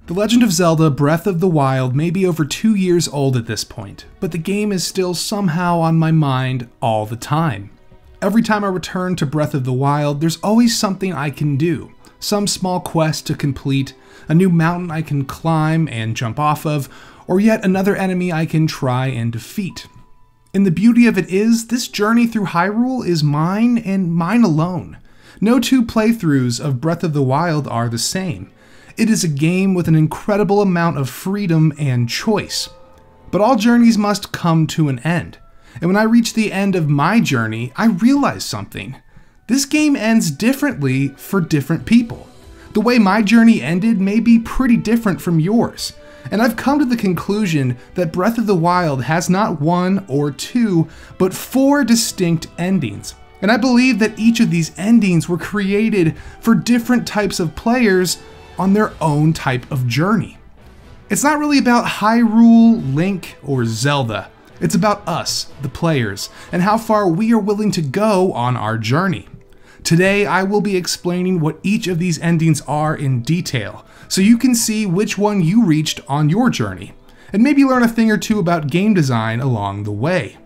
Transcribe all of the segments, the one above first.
The Legend of Zelda Breath of the Wild may be over 2 years old at this point, but the game is still somehow on my mind all the time. Every time I return to Breath of the Wild, there's always something I can do. Some small quest to complete, a new mountain I can climb and jump off of, or yet another enemy I can try and defeat. And the beauty of it is, this journey through Hyrule is mine and mine alone. No two playthroughs of Breath of the Wild are the same. It is a game with an incredible amount of freedom and choice. But all journeys must come to an end. And when I reach the end of my journey, I realize something. This game ends differently for different people. The way my journey ended may be pretty different from yours. And I've come to the conclusion that Breath of the Wild has not one or two, but 4 distinct endings. And I believe that each of these endings were created for different types of players on their own type of journey. It's not really about Hyrule, Link, or Zelda. It's about us, the players, and how far we are willing to go on our journey. Today, I will be explaining what each of these endings are in detail, so you can see which one you reached on your journey, and maybe learn a thing or two about game design along the way.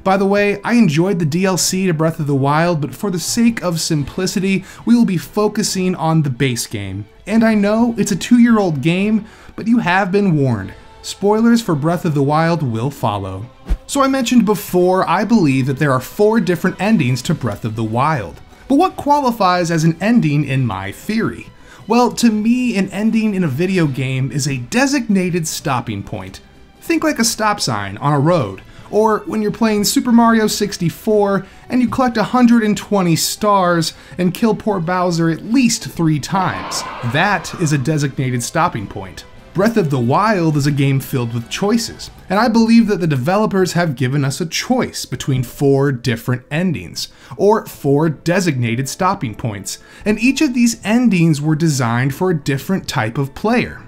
By the way, I enjoyed the DLC to Breath of the Wild, but for the sake of simplicity, we will be focusing on the base game. And I know it's a 2-year-old game, but you have been warned. Spoilers for Breath of the Wild will follow. So I mentioned before, I believe that there are 4 different endings to Breath of the Wild. But what qualifies as an ending in my theory? Well, to me, an ending in a video game is a designated stopping point. Think like a stop sign on a road. Or when you're playing Super Mario 64 and you collect 120 stars and kill poor Bowser at least 3 times. That is a designated stopping point. Breath of the Wild is a game filled with choices, and I believe that the developers have given us a choice between 4 different endings, or 4 designated stopping points, and each of these endings were designed for a different type of player.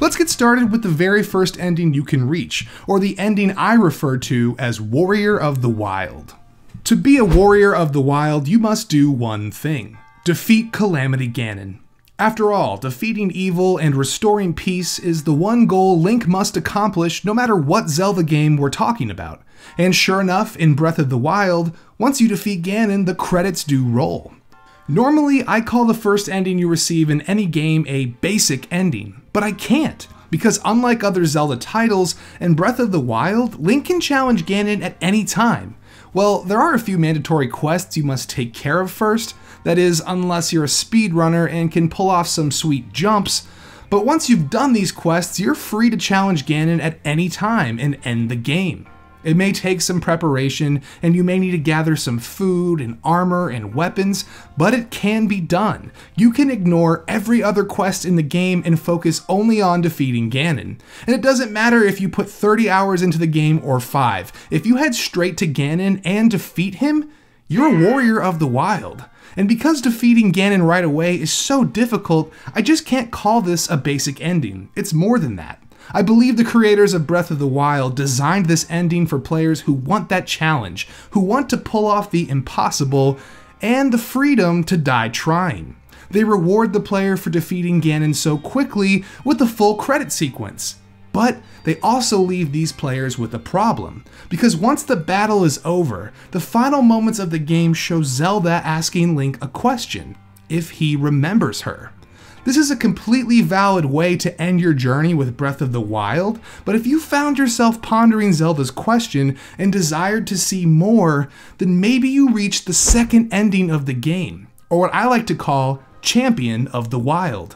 Let's get started with the very first ending you can reach, or the ending I refer to as Warrior of the Wild. To be a Warrior of the Wild, you must do one thing: defeat Calamity Ganon. After all, defeating evil and restoring peace is the one goal Link must accomplish no matter what Zelda game we're talking about. And sure enough, in Breath of the Wild, once you defeat Ganon, the credits do roll. Normally, I call the first ending you receive in any game a basic ending, but I can't, because unlike other Zelda titles, in Breath of the Wild, Link can challenge Ganon at any time. Well, there are a few mandatory quests you must take care of first, that is, unless you're a speedrunner and can pull off some sweet jumps, but once you've done these quests, you're free to challenge Ganon at any time and end the game. It may take some preparation, and you may need to gather some food and armor and weapons, but it can be done. You can ignore every other quest in the game and focus only on defeating Ganon. And it doesn't matter if you put 30 hours into the game or 5. If you head straight to Ganon and defeat him, you're a Warrior of the Wild. And because defeating Ganon right away is so difficult, I just can't call this a basic ending. It's more than that. I believe the creators of Breath of the Wild designed this ending for players who want that challenge, who want to pull off the impossible, and the freedom to die trying. They reward the player for defeating Ganon so quickly with the full credit sequence. But they also leave these players with a problem, because once the battle is over, the final moments of the game show Zelda asking Link a question, if he remembers her. This is a completely valid way to end your journey with Breath of the Wild, but if you found yourself pondering Zelda's question and desired to see more, then maybe you reached the second ending of the game, or what I like to call Champion of the Wild.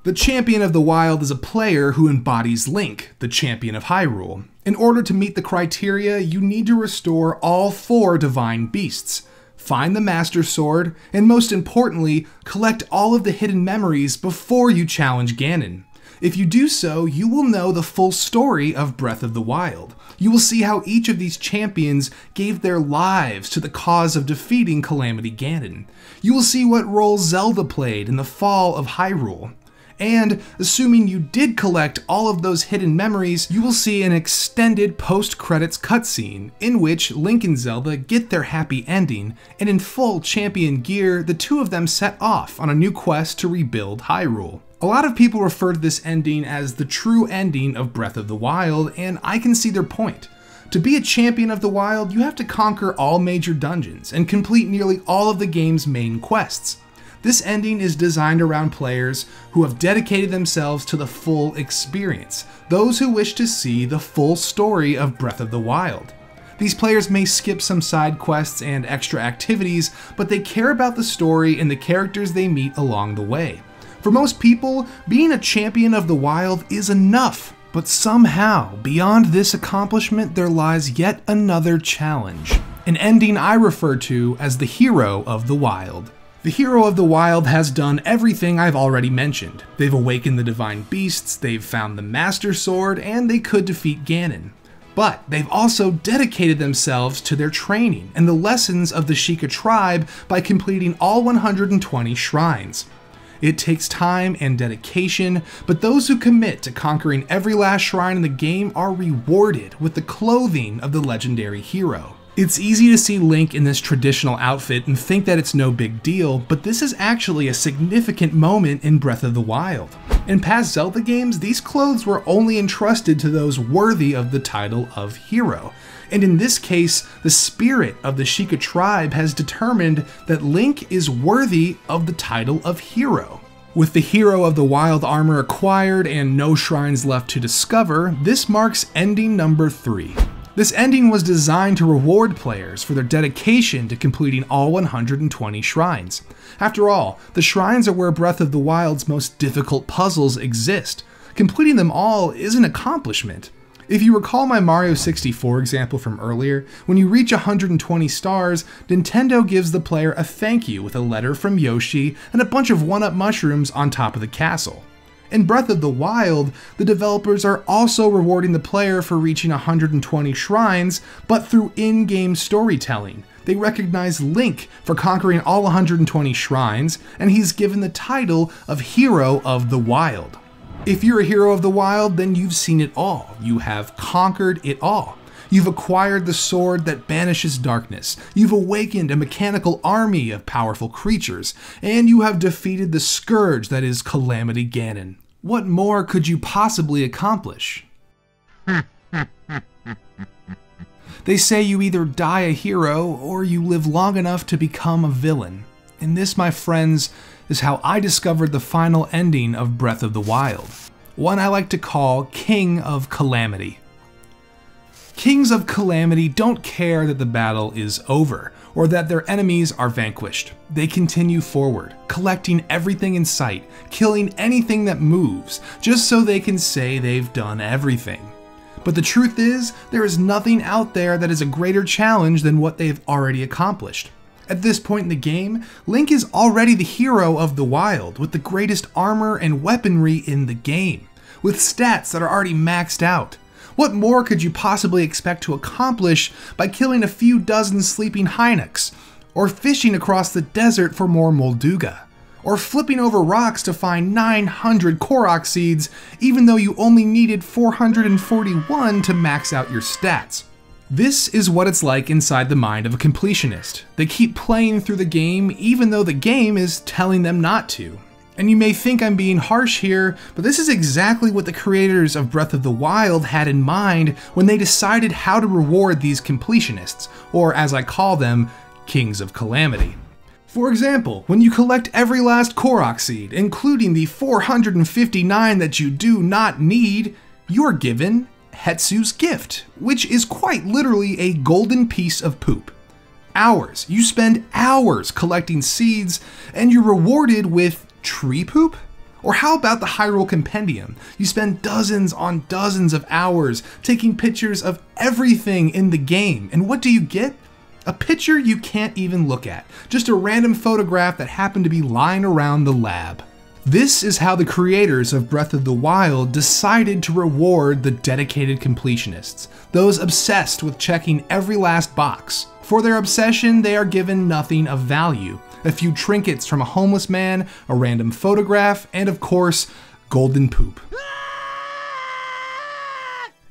The Champion of the Wild is a player who embodies Link, the champion of Hyrule. In order to meet the criteria, you need to restore all 4 divine beasts, find the Master Sword, and most importantly, collect all of the hidden memories before you challenge Ganon. If you do so, you will know the full story of Breath of the Wild. You will see how each of these champions gave their lives to the cause of defeating Calamity Ganon. You will see what role Zelda played in the fall of Hyrule. And, assuming you did collect all of those hidden memories, you will see an extended post-credits cutscene in which Link and Zelda get their happy ending, and in full champion gear, the two of them set off on a new quest to rebuild Hyrule. A lot of people refer to this ending as the true ending of Breath of the Wild, and I can see their point. To be a champion of the wild, you have to conquer all major dungeons and complete nearly all of the game's main quests. This ending is designed around players who have dedicated themselves to the full experience, those who wish to see the full story of Breath of the Wild. These players may skip some side quests and extra activities, but they care about the story and the characters they meet along the way. For most people, being a champion of the wild is enough, but somehow, beyond this accomplishment, there lies yet another challenge, an ending I refer to as the hero of the wild. The hero of the wild has done everything I've already mentioned. They've awakened the divine beasts, they've found the Master Sword, and they could defeat Ganon. But they've also dedicated themselves to their training and the lessons of the Sheikah tribe by completing all 120 shrines. It takes time and dedication, but those who commit to conquering every last shrine in the game are rewarded with the clothing of the legendary hero. It's easy to see Link in this traditional outfit and think that it's no big deal, but this is actually a significant moment in Breath of the Wild. In past Zelda games, these clothes were only entrusted to those worthy of the title of hero. And in this case, the spirit of the Sheikah tribe has determined that Link is worthy of the title of hero. With the hero of the wild armor acquired and no shrines left to discover, this marks ending number 3. This ending was designed to reward players for their dedication to completing all 120 shrines. After all, the shrines are where Breath of the Wild's most difficult puzzles exist. Completing them all is an accomplishment. If you recall my Mario 64 example from earlier, when you reach 120 stars, Nintendo gives the player a thank you with a letter from Yoshi and a bunch of 1-up mushrooms on top of the castle. In Breath of the Wild, the developers are also rewarding the player for reaching 120 shrines, but through in-game storytelling. They recognize Link for conquering all 120 shrines, and he's given the title of Hero of the Wild. If you're a hero of the wild, then you've seen it all. You have conquered it all. You've acquired the sword that banishes darkness, you've awakened a mechanical army of powerful creatures, and you have defeated the scourge that is Calamity Ganon. What more could you possibly accomplish? They say you either die a hero, or you live long enough to become a villain. And this, my friends, is how I discovered the final ending of Breath of the Wild, one I like to call King of Calamity. Kings of Calamity don't care that the battle is over, or that their enemies are vanquished. They continue forward, collecting everything in sight, killing anything that moves, just so they can say they've done everything. But the truth is, there is nothing out there that is a greater challenge than what they've already accomplished. At this point in the game, Link is already the hero of the wild, with the greatest armor and weaponry in the game, with stats that are already maxed out. What more could you possibly expect to accomplish by killing a few dozen sleeping Hyneks, or fishing across the desert for more Molduga, or flipping over rocks to find 900 Korok seeds even though you only needed 441 to max out your stats? This is what it's like inside the mind of a completionist. They keep playing through the game even though the game is telling them not to. And you may think I'm being harsh here, but this is exactly what the creators of Breath of the Wild had in mind when they decided how to reward these completionists, or as I call them, Kings of Calamity. For example, when you collect every last Korok seed, including the 459 that you do not need, you're given Hetsu's gift, which is quite literally a golden piece of poop. Hours. You spend hours collecting seeds, and you're rewarded with tree poop? Or how about the Hyrule Compendium? You spend dozens on dozens of hours taking pictures of everything in the game, and what do you get? A picture you can't even look at, just a random photograph that happened to be lying around the lab. This is how the creators of Breath of the Wild decided to reward the dedicated completionists, those obsessed with checking every last box. For their obsession, they are given nothing of value. A few trinkets from a homeless man, a random photograph, and of course, golden poop.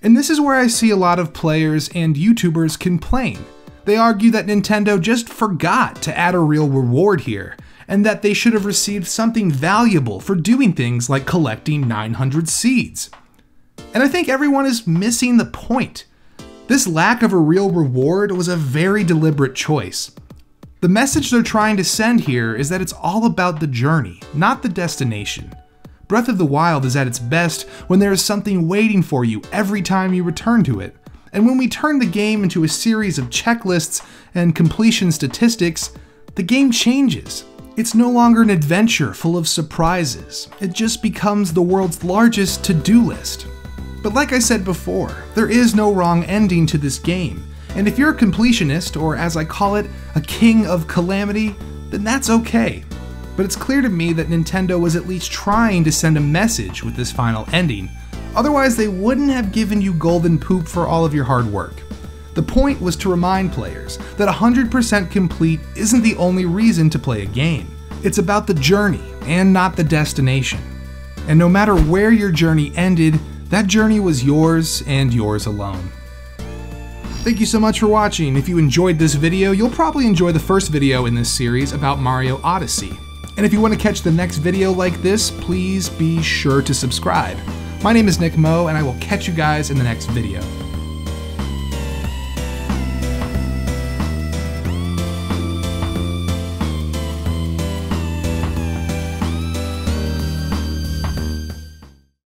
And this is where I see a lot of players and YouTubers complain. They argue that Nintendo just forgot to add a real reward here, and that they should have received something valuable for doing things like collecting 900 seeds. And I think everyone is missing the point. This lack of a real reward was a very deliberate choice. The message they're trying to send here is that it's all about the journey, not the destination. Breath of the Wild is at its best when there is something waiting for you every time you return to it. And when we turn the game into a series of checklists and completion statistics, the game changes. It's no longer an adventure full of surprises. It just becomes the world's largest to-do list. But like I said before, there is no wrong ending to this game. And if you're a completionist, or as I call it, a king of Calamity, then that's okay. But it's clear to me that Nintendo was at least trying to send a message with this final ending. Otherwise, they wouldn't have given you golden poop for all of your hard work. The point was to remind players that 100% complete isn't the only reason to play a game. It's about the journey and not the destination. And no matter where your journey ended, that journey was yours and yours alone. Thank you so much for watching. If you enjoyed this video, you'll probably enjoy the first video in this series about Mario Odyssey. And if you want to catch the next video like this, please be sure to subscribe. My name is NIKMOE, and I will catch you guys in the next video.